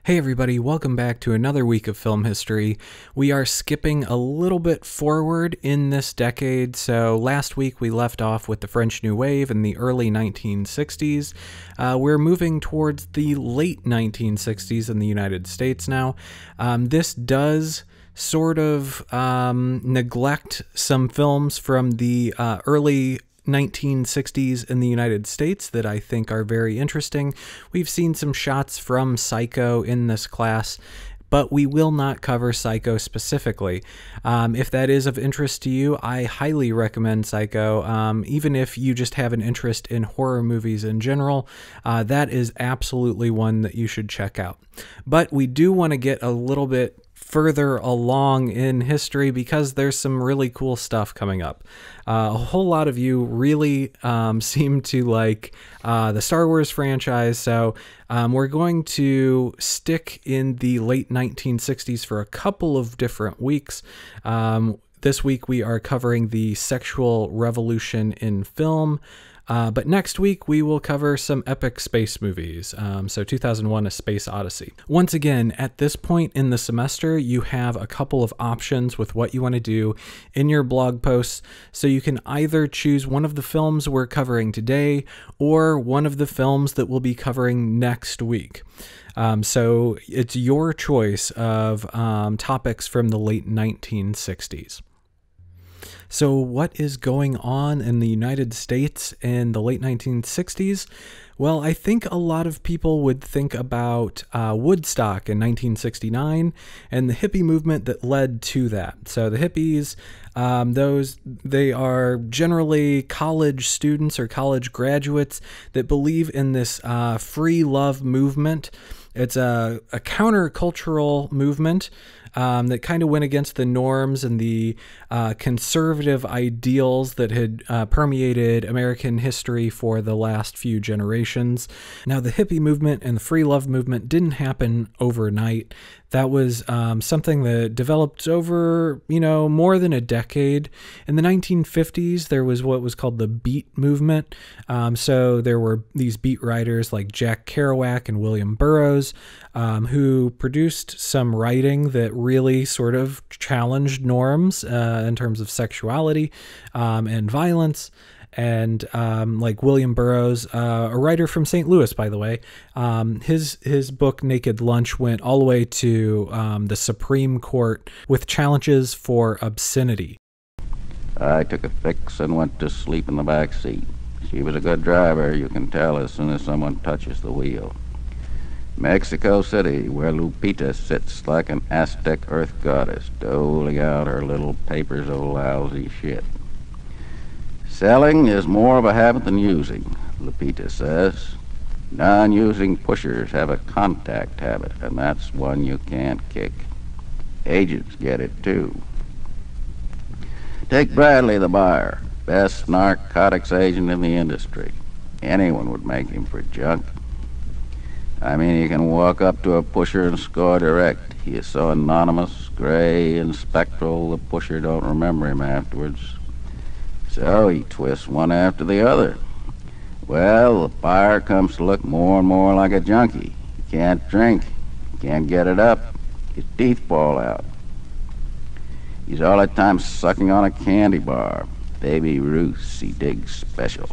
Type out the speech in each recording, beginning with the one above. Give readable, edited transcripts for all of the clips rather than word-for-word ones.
Hey everybody, welcome back to another week of film history. We are skipping a little bit forward in this decade. So last week we left off with the French New Wave in the early 1960s. We're moving towards the late 1960s in the United States now. This does sort of neglect some films from the early 1960s in the United States that I think are very interesting. We've seen some shots from Psycho in this class, but we will not cover Psycho specifically. If that is of interest to you, I highly recommend Psycho. Even if you just have an interest in horror movies in general, that is absolutely one that you should check out. But we do want to get a little bit further along in history because there's some really cool stuff coming up. A whole lot of you really seem to like the Star Wars franchise, so we're going to stick in the late 1960s for a couple of different weeks. This week we are covering the sexual revolution in film. But next week, we will cover some epic space movies, so 2001: A Space Odyssey. Once again, at this point in the semester, you have a couple of options with what you want to do in your blog posts, so you can either choose one of the films we're covering today or one of the films that we'll be covering next week. So it's your choice of topics from the late 1960s. So what is going on in the United States in the late 1960s? Well, I think a lot of people would think about Woodstock in 1969 and the hippie movement that led to that. So the hippies, they are generally college students or college graduates that believe in this free love movement. It's a countercultural movement that kind of went against the norms and the conservative ideals that had permeated American history for the last few generations. Now, the hippie movement and the free love movement didn't happen overnight. That was something that developed over, more than a decade. In the 1950s, there was what was called the Beat movement. So there were these beat writers like Jack Kerouac and William Burroughs who produced some writing that really sort of challenged norms in terms of sexuality and violence. And like William Burroughs, a writer from St. Louis, by the way, his book Naked Lunch went all the way to the Supreme Court with challenges for obscenity. I took a fix and went to sleep in the back seat. She was a good driver, you can tell as soon as someone touches the wheel. Mexico City, where Lupita sits like an Aztec earth goddess, doling out her little papers of lousy shit. Selling is more of a habit than using, Lupita says. Non-using pushers have a contact habit, and that's one you can't kick. Agents get it, too. Take Bradley, the buyer, best narcotics agent in the industry. Anyone would make him for junk. I mean, you can walk up to a pusher and score direct. He is so anonymous, gray, and spectral, the pusher don't remember him afterwards. So he twists one after the other. Well, the buyer comes to look more and more like a junkie. He can't drink. He can't get it up. His teeth fall out. He's all the time sucking on a candy bar. Baby Ruth's he digs special.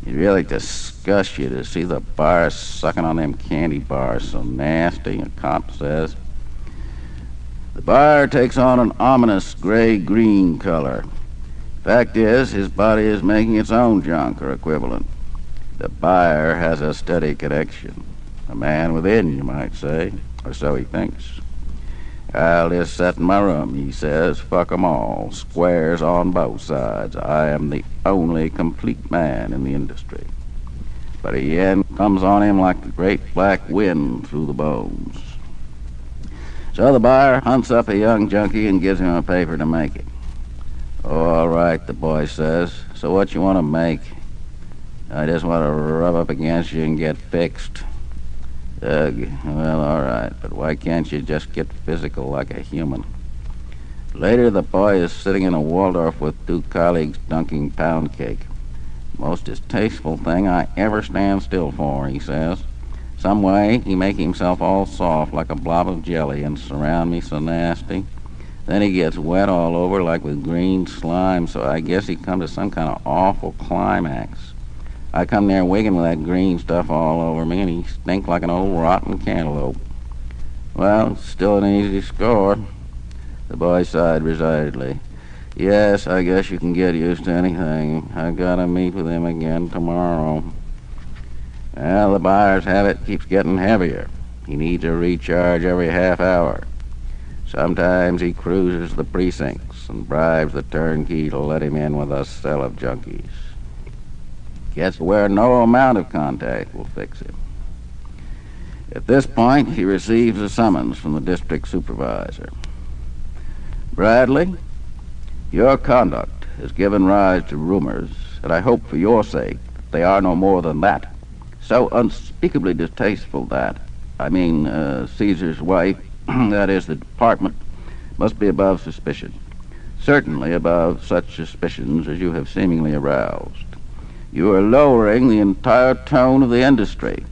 It really disgusts you to see the bar sucking on them candy bars so nasty, a cop says. The bar takes on an ominous gray-green color. Fact is, his body is making its own junk or equivalent. The buyer has a steady connection. A man within, you might say, or so he thinks. I'll just sit in my room, he says, fuck 'em all, squares on both sides. I am the only complete man in the industry. But the end comes on him like the great black wind through the bones. So the buyer hunts up a young junkie and gives him a paper to make it. All right, the boy says. So what you want to make? I just want to rub up against you and get fixed. Ugh, well, all right, but why can't you just get physical like a human? Later, the boy is sitting in a Waldorf with two colleagues dunking pound cake. Most distasteful thing I ever stand still for, he says. Some way he make himself all soft like a blob of jelly and surround me so nasty. Then he gets wet all over like with green slime, so I guess he come to some kind of awful climax. I come there wigging with that green stuff all over me, and he stink like an old rotten cantaloupe. Well, still an easy score. The boy sighed resignedly. Yes, I guess you can get used to anything. I gotta meet with him again tomorrow. Well, the buyer's habit keeps getting heavier. He needs a recharge every half hour. Sometimes he cruises the precincts and bribes the turnkey to let him in with a cell of junkies. Gets where no amount of contact will fix him. At this point, he receives a summons from the district supervisor. Bradley, your conduct has given rise to rumors, and I hope for your sake that they are no more than that. So unspeakably distasteful that, Caesar's wife, that is, the department, must be above suspicion. Certainly above such suspicions as you have seemingly aroused. You are lowering the entire tone of the industry.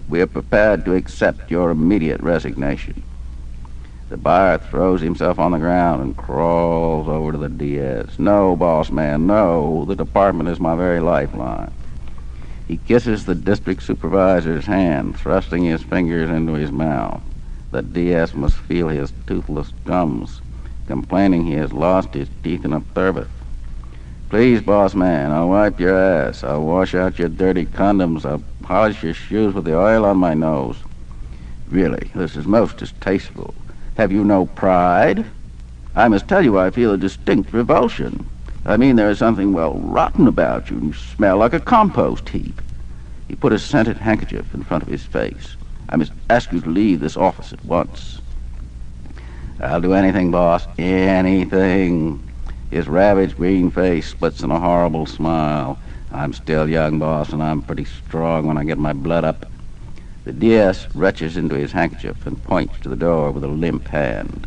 We are prepared to accept your immediate resignation. The buyer throws himself on the ground and crawls over to the DS. No, boss man, no. The department is my very lifeline. He kisses the district supervisor's hand, thrusting his fingers into his mouth. The DS must feel his toothless gums, complaining he has lost his teeth in a turbot. Please, boss man, I'll wipe your ass. I'll wash out your dirty condoms. I'll polish your shoes with the oil on my nose. Really, this is most distasteful. Have you no pride? I must tell you I feel a distinct revulsion. There is something, rotten about you. You smell like a compost heap. He put a scented handkerchief in front of his face. I must ask you to leave this office at once. I'll do anything, boss. Anything. His ravaged green face splits in a horrible smile. I'm still young, boss, and I'm pretty strong when I get my blood up. The DS reaches into his handkerchief and points to the door with a limp hand.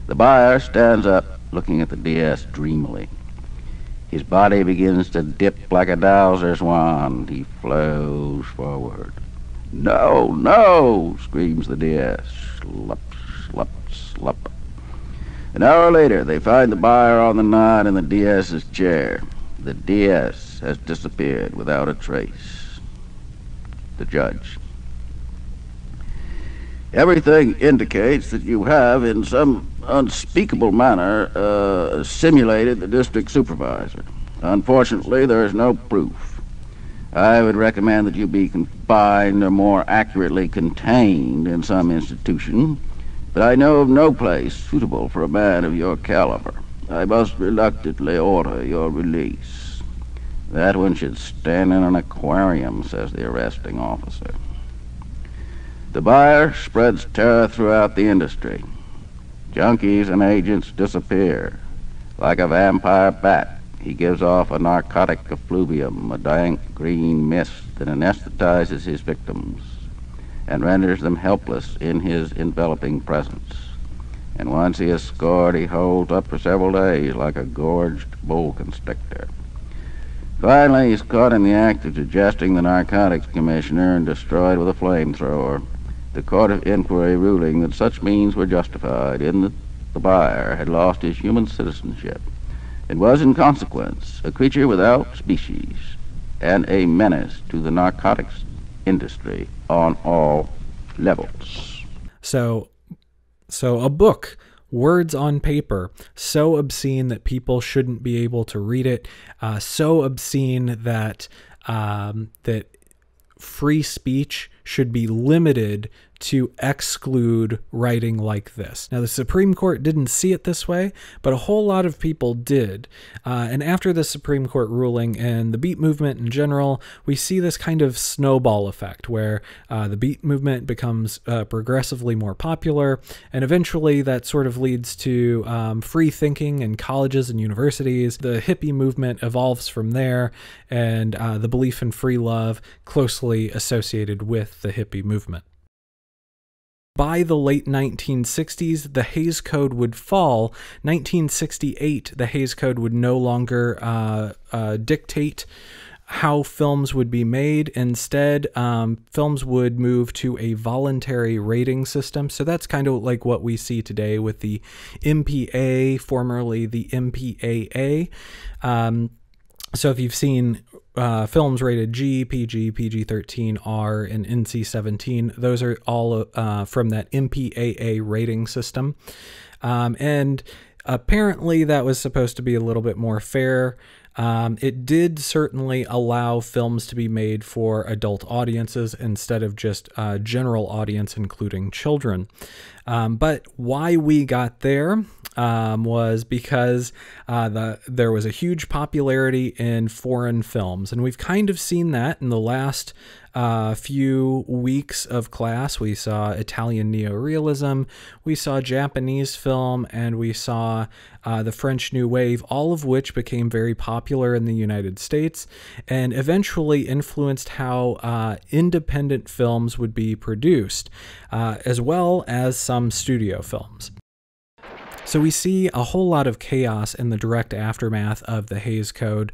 The buyer stands up, looking at the DS dreamily. His body begins to dip like a dowser's wand. He flows forward. No, no, screams the DS. Slup, slup, slup. An hour later, they find the buyer on the nod in the DS's chair. The DS has disappeared without a trace. The judge. Everything indicates that you have, in some unspeakable manner, simulated the district supervisor. Unfortunately, there is no proof. I would recommend that you be confined or more accurately contained in some institution, but I know of no place suitable for a man of your caliber. I must reluctantly order your release. That one should stand in an aquarium, says the arresting officer. The buyer spreads terror throughout the industry. Junkies and agents disappear. Like a vampire bat, he gives off a narcotic effluvium, a dank green mist that anesthetizes his victims and renders them helpless in his enveloping presence. And once he is scored, he holds up for several days like a gorged boa constrictor. Finally, he's caught in the act of digesting the narcotics commissioner and destroyed with a flamethrower. The court of inquiry ruling that such means were justified in that the buyer had lost his human citizenship and was, in consequence, a creature without species and a menace to the narcotics industry on all levels. So a book, words on paper, so obscene that people shouldn't be able to read it, so obscene that that free speech should be limited to exclude writing like this. Now, the Supreme Court didn't see it this way, but a whole lot of people did. And after the Supreme Court ruling and the beat movement in general, we see this kind of snowball effect where the beat movement becomes progressively more popular, and eventually that sort of leads to free thinking in colleges and universities. The hippie movement evolves from there, and the belief in free love closely associated with the hippie movement. By the late 1960s, the Hays Code would fall. 1968, the Hays Code would no longer dictate how films would be made. Instead, films would move to a voluntary rating system. So that's kind of like what we see today with the MPA, formerly the MPAA. So if you've seen films rated G, PG, PG-13, R, and NC-17, those are all from that MPAA rating system. And apparently that was supposed to be a little bit more fair. It did certainly allow films to be made for adult audiences instead of just general audience, including children. But why we got there was because there was a huge popularity in foreign films. And we've kind of seen that in the last few weeks of class. We saw Italian neorealism, we saw Japanese film, and we saw the French New Wave, all of which became very popular in the United States and eventually influenced how independent films would be produced, as well as some studio films. So we see a whole lot of chaos in the direct aftermath of the Hays Code.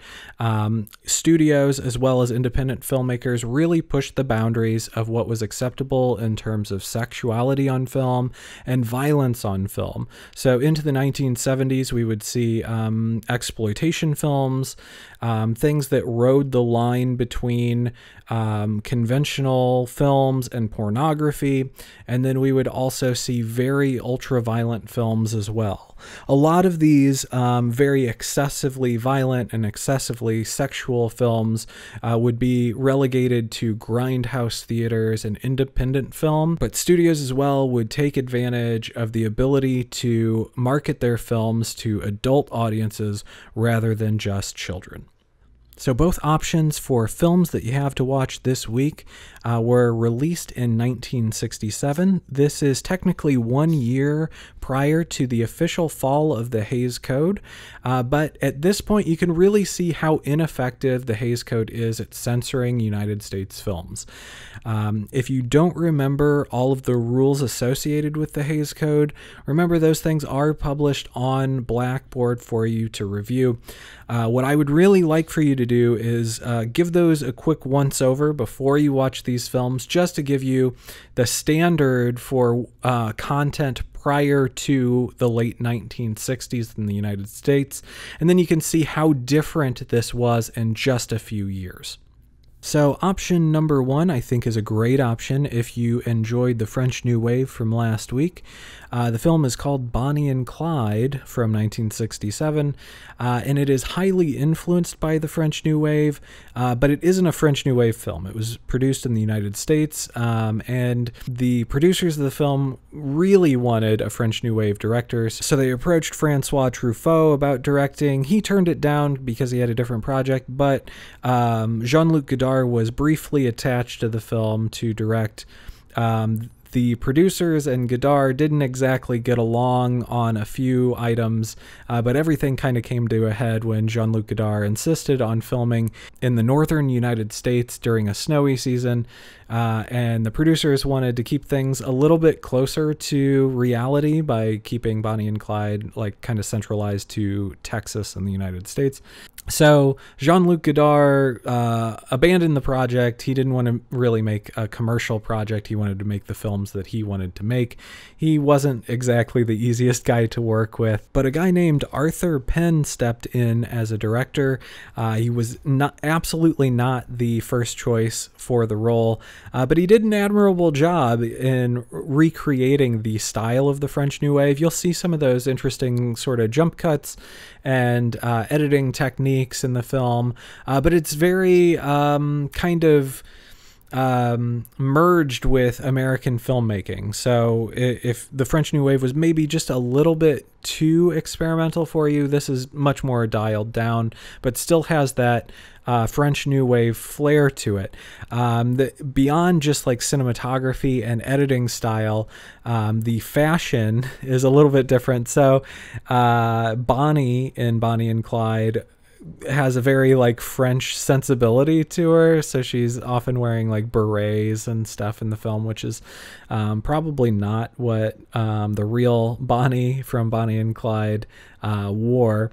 Studios, as well as independent filmmakers, really pushed the boundaries of what was acceptable in terms of sexuality on film and violence on film. So into the 1970s, we would see exploitation films, things that rode the line between conventional films and pornography, and then we would also see very ultra-violent films as well. A lot of these very excessively violent and excessively sexual films would be relegated to grindhouse theaters and independent film, but studios as well would take advantage of the ability to market their films to adult audiences rather than just children. So both options for films that you have to watch this week were released in 1967. This is technically 1 year prior to the official fall of the Hays Code, but at this point you can really see how ineffective the Hays Code is at censoring United States films. If you don't remember all of the rules associated with the Hays Code, remember those things are published on Blackboard for you to review. What I would really like for you to do is give those a quick once-over before you watch these films, just to give you the standard for content prior to the late 1960s in the United States, and then you can see how different this was in just a few years. So option number one, I think, is a great option if you enjoyed the French New Wave from last week. The film is called Bonnie and Clyde from 1967, and it is highly influenced by the French New Wave, but it isn't a French New Wave film. It was produced in the United States, and the producers of the film really wanted a French New Wave director, so they approached Francois Truffaut about directing. He turned it down because he had a different project, but Jean-Luc Godard was briefly attached to the film to direct. The producers and Godard didn't exactly get along on a few items, but everything kind of came to a head when Jean-Luc Godard insisted on filming in the northern United States during a snowy season, and the producers wanted to keep things a little bit closer to reality by keeping Bonnie and Clyde like kind of centralized to Texas in the United States. So Jean-Luc Godard abandoned the project. He didn't want to really make a commercial project. He wanted to make the films that he wanted to make. He wasn't exactly the easiest guy to work with, but a guy named Arthur Penn stepped in as a director. He was absolutely not the first choice for the role, but he did an admirable job in recreating the style of the French New Wave. You'll see some of those interesting sort of jump cuts and editing techniques in the film, but it's very kind of merged with American filmmaking. So if the French New Wave was maybe just a little bit too experimental for you, this is much more dialed down, but still has that French New Wave flair to it. Beyond just like cinematography and editing style, the fashion is a little bit different. So Bonnie in Bonnie and Clyde has a very like French sensibility to her, so she's often wearing like berets and stuff in the film, which is probably not what the real Bonnie from Bonnie and Clyde wore.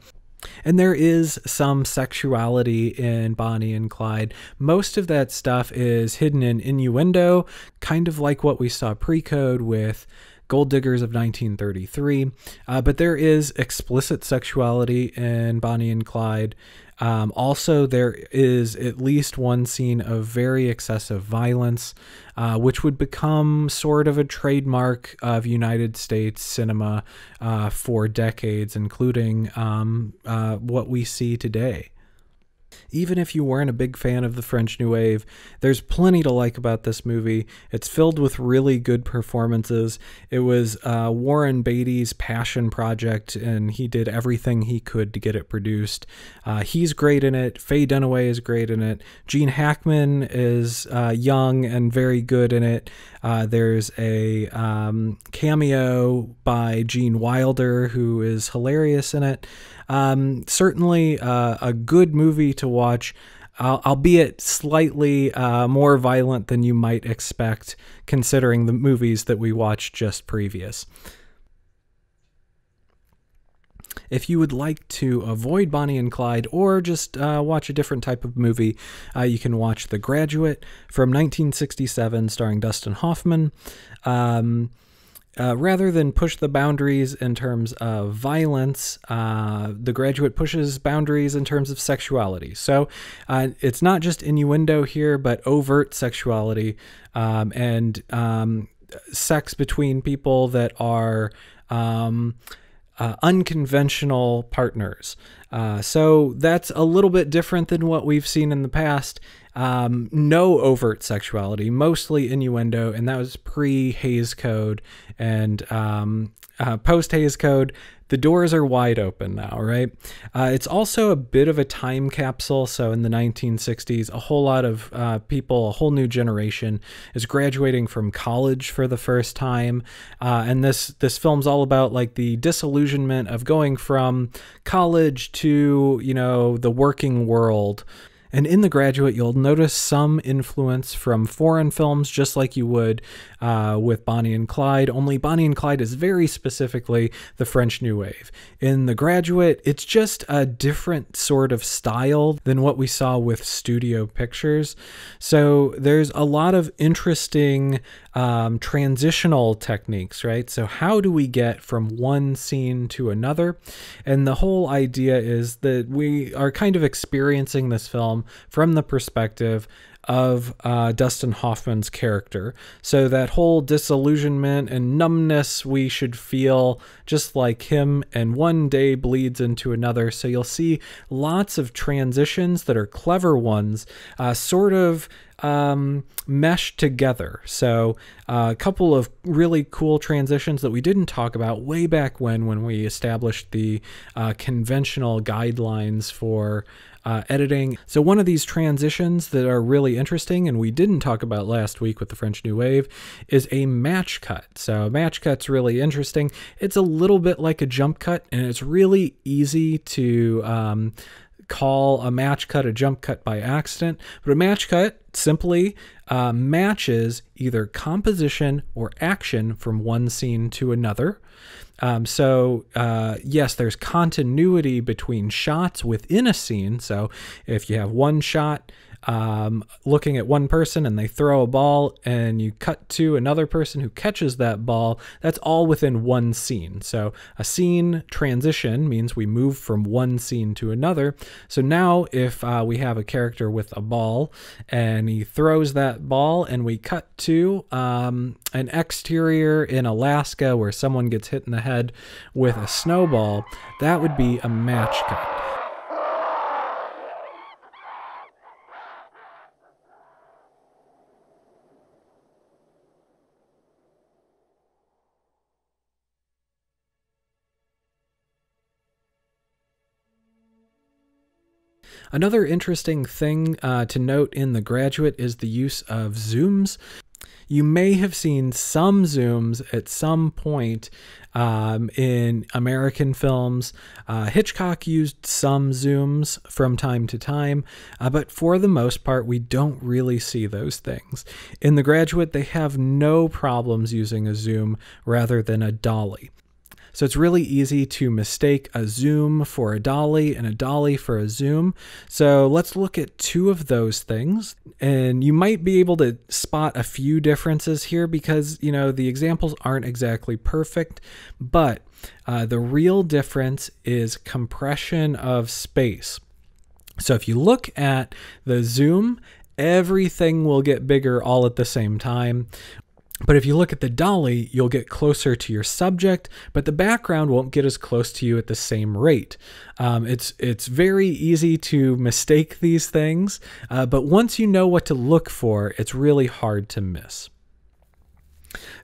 And there is some sexuality in Bonnie and Clyde. Most of that stuff is hidden in innuendo, kind of like what we saw pre-code with Gold Diggers of 1933. But there is explicit sexuality in Bonnie and Clyde. Also, there is at least one scene of very excessive violence, which would become sort of a trademark of United States cinema for decades, including what we see today. Even if you weren't a big fan of the French New Wave, there's plenty to like about this movie. It's filled with really good performances. It was Warren Beatty's passion project, and he did everything he could to get it produced. He's great in it. Faye Dunaway is great in it. Gene Hackman is young and very good in it. There's a cameo by Gene Wilder, who is hilarious in it. Certainly a good movie to watch, albeit slightly more violent than you might expect considering the movies that we watched just previous. If you would like to avoid Bonnie and Clyde or just watch a different type of movie, you can watch The Graduate from 1967 starring Dustin Hoffman. Rather than push the boundaries in terms of violence, The Graduate pushes boundaries in terms of sexuality. So it's not just innuendo here, but overt sexuality and sex between people that are unconventional partners. So that's a little bit different than what we've seen in the past. No overt sexuality, mostly innuendo, and that was pre-Hays Code. And post-Hays Code, the doors are wide open now, right? It's also a bit of a time capsule. So in the 1960s, a whole lot of people, a whole new generation is graduating from college for the first time. And this film's all about like the disillusionment of going from college to, the working world. And in The Graduate, you'll notice some influence from foreign films, just like you would with Bonnie and Clyde, only Bonnie and Clyde is very specifically the French New Wave. In The Graduate, it's just a different sort of style than what we saw with studio pictures. So there's a lot of interesting transitional techniques, right? So how do we get from one scene to another? And the whole idea is that we are kind of experiencing this film from the perspective of Dustin Hoffman's character. So that whole disillusionment and numbness we should feel just like him, and one day bleeds into another. So you'll see lots of transitions that are clever ones, sort of meshed together. So a couple of really cool transitions that we didn't talk about way back when we established the conventional guidelines for editing. So one of these transitions that are really interesting, and we didn't talk about last week with the French New Wave, is a match cut. So a match cut's really interesting. It's a little bit like a jump cut, and it's really easy to call a match cut a jump cut by accident. But a match cut simply matches either composition or action from one scene to another. Yes, there's continuity between shots within a scene. So if you have one shot looking at one person and they throw a ball and you cut to another person who catches that ball, that's all within one scene. So a scene transition means we move from one scene to another. So now if we have a character with a ball and he throws that ball and we cut to an exterior in Alaska where someone gets hit in the head with a snowball, that would be a match cut. Another interesting thing to note in The Graduate is the use of zooms. You may have seen some zooms at some point in American films. Hitchcock used some zooms from time to time, but for the most part, we don't really see those things. In The Graduate, they have no problems using a zoom rather than a dolly. So it's really easy to mistake a zoom for a dolly and a dolly for a zoom. So let's look at two of those things. And you might be able to spot a few differences here because, the examples aren't exactly perfect, but the real difference is compression of space. So if you look at the zoom, everything will get bigger all at the same time. But if you look at the dolly, you'll get closer to your subject, but the background won't get as close to you at the same rate. It's very easy to mistake these things, but once you know what to look for, it's really hard to miss.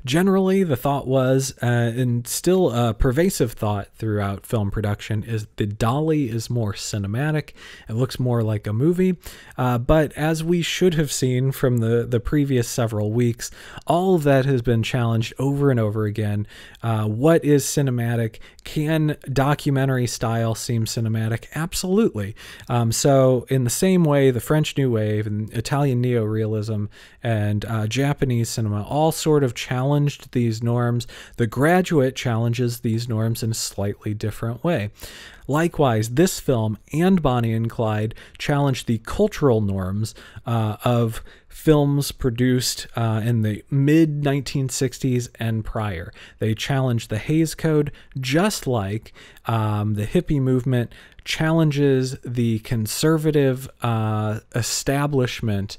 Generally, the thought was, and still a pervasive thought throughout film production, is the dolly is more cinematic. It looks more like a movie. But as we should have seen from the previous several weeks, all of that has been challenged over and over again. What is cinematic? Can documentary style seem cinematic? Absolutely. So in the same way, the French New Wave and Italian neorealism and Japanese cinema all sort of challenged these norms. The Graduate challenges these norms in a slightly different way. Likewise, this film and Bonnie and Clyde challenged the cultural norms of films produced in the mid-1960s and prior. They challenged the Hays Code just like the hippie movement challenges the conservative establishment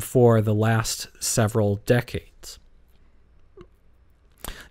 for the last several decades.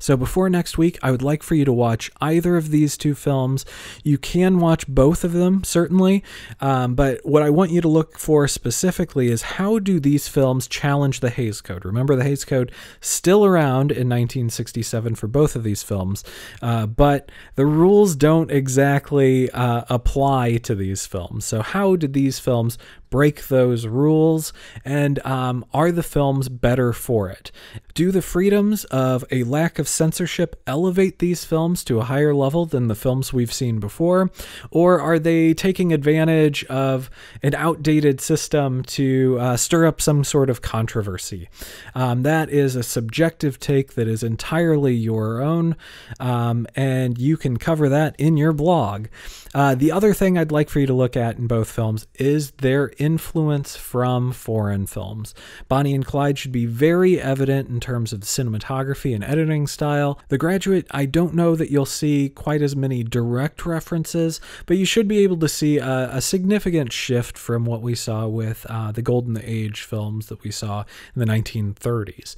So before next week, I would like for you to watch either of these two films. You can watch both of them, certainly, but what I want you to look for specifically is how do these films challenge the Hays Code? Remember, the Hays Code still around in 1967 for both of these films, but the rules don't exactly apply to these films. So how did these films break those rules, and are the films better for it? Do the freedoms of a lack of censorship elevate these films to a higher level than the films we've seen before, or are they taking advantage of an outdated system to stir up some sort of controversy? That is a subjective take that is entirely your own, and you can cover that in your blog. The other thing I'd like for you to look at in both films is their influence from foreign films. Bonnie and Clyde should be very evident in terms of the cinematography and editing style. The Graduate, I don't know that you'll see quite as many direct references, but you should be able to see a significant shift from what we saw with the Golden Age films that we saw in the 1930s.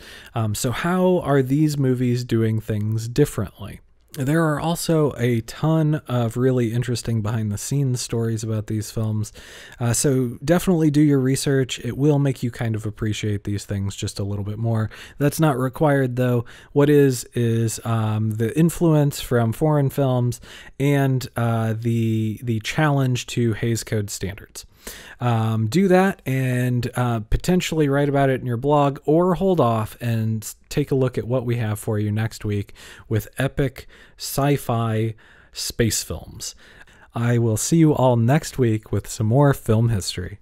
So how are these movies doing things differently? There are also a ton of really interesting behind-the-scenes stories about these films, so definitely do your research. It will make you kind of appreciate these things just a little bit more. That's not required, though. What is the influence from foreign films and the challenge to Hays Code standards. Do that and potentially write about it in your blog, or hold off and take a look at what we have for you next week with epic sci-fi space films. I will see you all next week with some more film history.